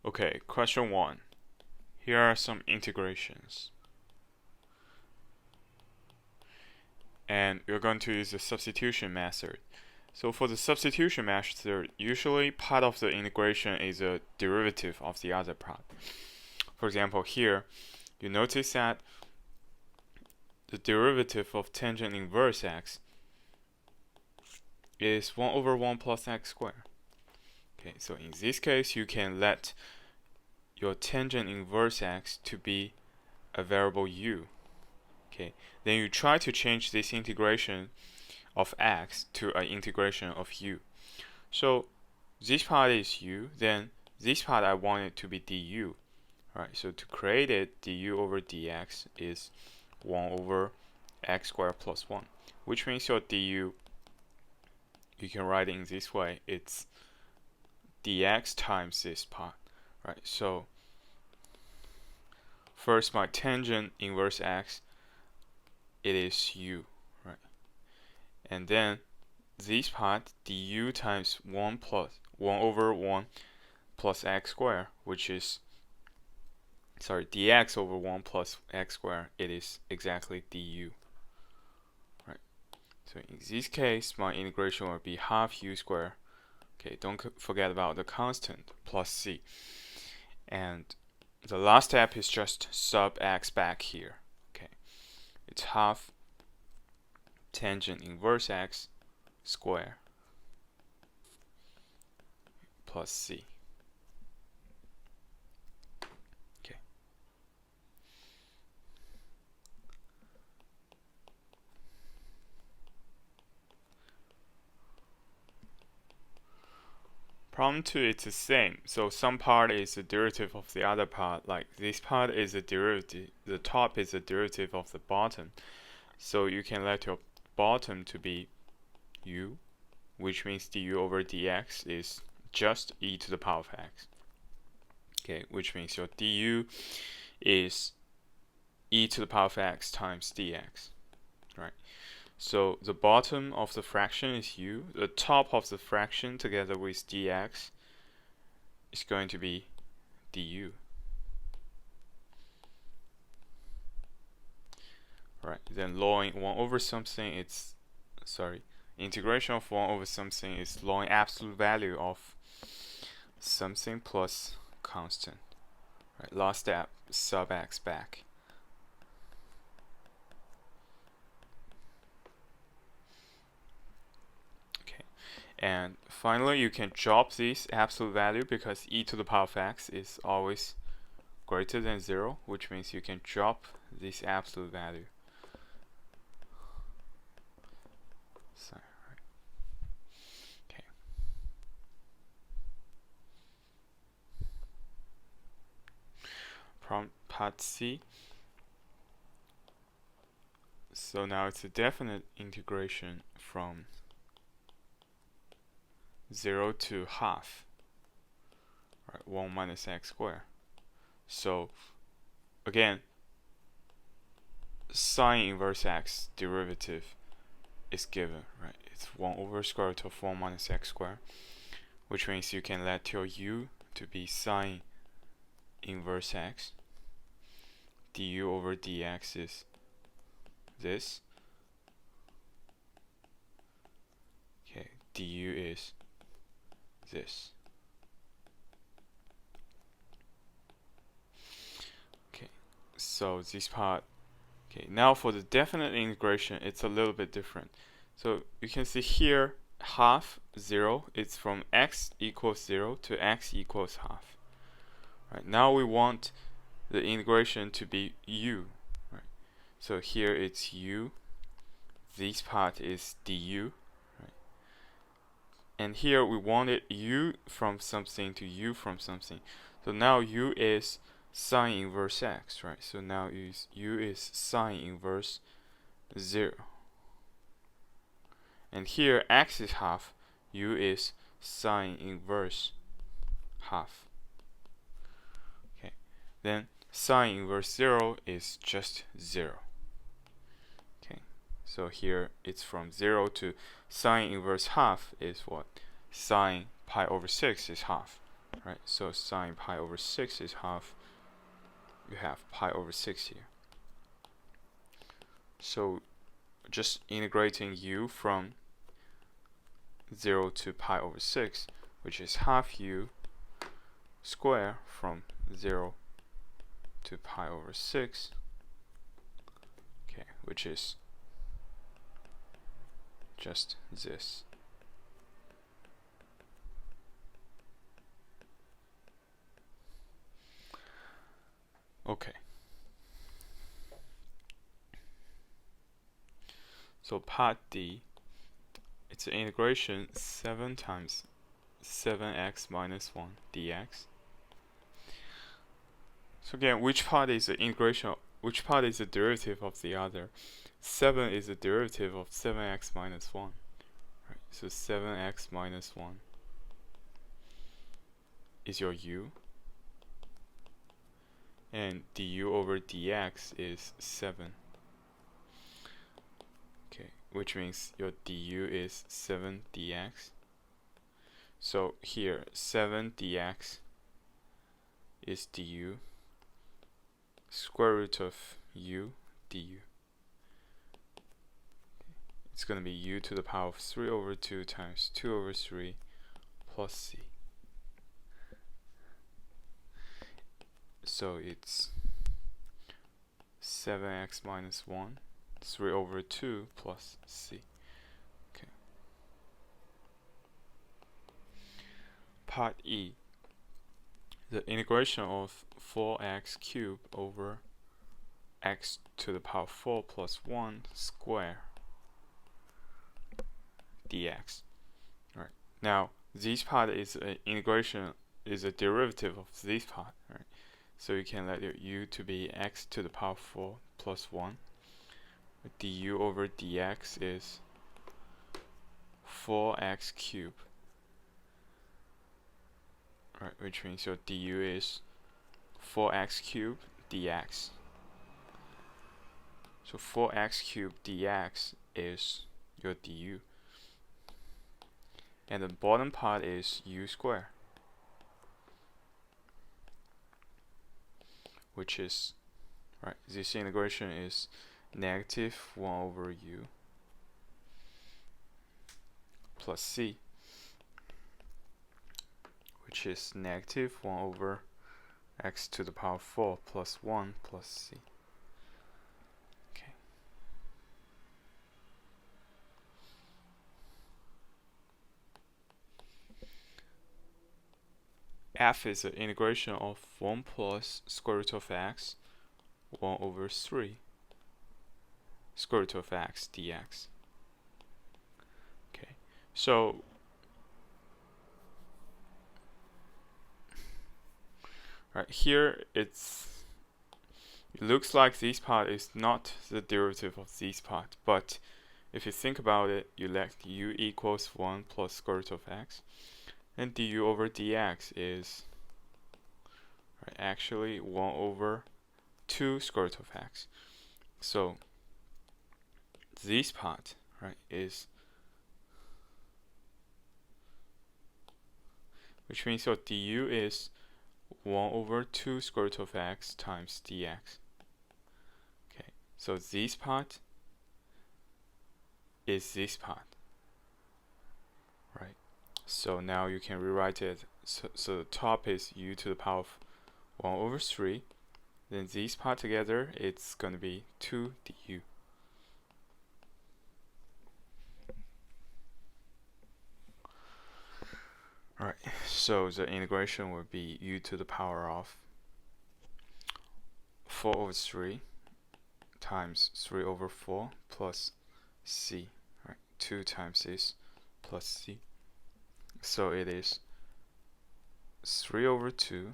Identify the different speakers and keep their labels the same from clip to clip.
Speaker 1: Okay, question 1. Here are some integrations. And we're going to use the substitution method. So for the substitution method, usually part of the integration is a derivative of the other part. For example, here, you notice that the derivative of tangent inverse x is 1 over 1 plus x squared. Okay, so in this case, you can let your tangent inverse x to be a variable u. Okay, then you try to change this integration of x to an integration of u. So this part is u, then this part I want it to be du. Alright, so to create it, du over dx is 1 over x squared plus 1, which means your du, you can write it in this way, it's dx times this part. Right, so first my tangent inverse x, it is u, right? And then this part, du times 1 over 1 plus x squared, which is, dx over 1 plus x squared, it is exactly du. Right. So in this case, my integration will be half u squared. Okay, don't forget about the constant, plus c. And the last step is just sub x back here. Okay, it's half tangent inverse x square plus c. Okay. Problem 2, it's the same. So some part is the derivative of the other part. Like this part is a derivative, the top is a derivative of the bottom. So you can let your bottom to be u, which means du over dx is just e to the power of x. Okay, which means your du is e to the power of x times dx. Right. So the bottom of the fraction is u. The top of the fraction together with dx is going to be du. Right. Then lowering 1 over something, it's integration of 1 over something is lowering absolute value of something plus constant. Right. Last step, sub x back. And finally, you can drop this absolute value because e to the power of x is always greater than 0, which means you can drop this absolute value. Okay. From part C. So now it's a definite integration from 0 to half, right, 1 minus x squared. So again, sine inverse x derivative is given, right? It's 1 over square root of 1 minus x squared, which means you can let your u to be sine inverse x. Du over dx is this. Okay, du is this. Okay, so this part. Okay, now for the definite integration, it's a little bit different. So you can see here, half 0, it's from x equals 0 to x equals half. Right, now we want the integration to be u. Right, so here it's u. This part is du. Right, and here we wanted u from something to u from something. So now u is sine inverse x, right? So now u is sine inverse 0. And here x is half, u is sine inverse half. Okay, then sine inverse 0 is just 0. Okay, so here it's from 0 to sine inverse half is what? Sine pi over 6 is half. right? So sine pi over 6 is half. You have pi over 6 here. So just integrating u from 0 to pi over 6, which is half u square from 0 to pi over 6, okay, which is just this. Okay. So part D, it's an integration 7 times 7x minus 1 dx. So again, which part is the integration? Which part is the derivative of the other? 7 is the derivative of 7x minus 1. Right, so 7x minus 1 is your u, and du over dx is 7. Okay, which means your du is 7 dx. So here 7 dx is du, square root of u du. It's going to be u to the power of 3 over 2 times 2 over 3 plus c. So it's 7x minus 1, 3 over 2 plus c. Okay. Part E, the integration of 4x cubed over x to the power 4 plus 1 square dx. Right. Now this part is an integration, is a derivative of this part, right? So you can let your u to be x to the power 4 plus 1. Du over dx is 4x cubed, right? Which means your du is 4x cubed dx. So 4x cubed dx is your du. And the bottom part is u squared, which is, right, this integration is negative 1 over u plus c, which is negative 1 over x to the power 4 plus 1 plus c. Okay. F is the integration of 1 plus square root of x 1 over 3 square root of x dx. Okay, so right here it looks like this part is not the derivative of this part, but if you think about it, you let u equals 1 plus square root of x, and du over dx is, right, actually 1 over 2 square root of x. So this part, right, is, which means your du is 1 over 2 square root of x times dx. Okay, so this part is this part, right? So now you can rewrite it. So the top is u to the power of 1 over 3. Then these part together, it's going to be 2 du. Alright, so the integration will be u to the power of 4 over 3 times 3 over 4 plus c, right? 2 times this plus c. So it is 3 over 2,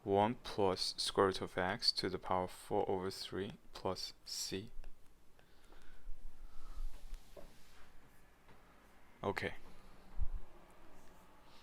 Speaker 1: 1 plus square root of x to the power of 4 over 3 plus c. Okay.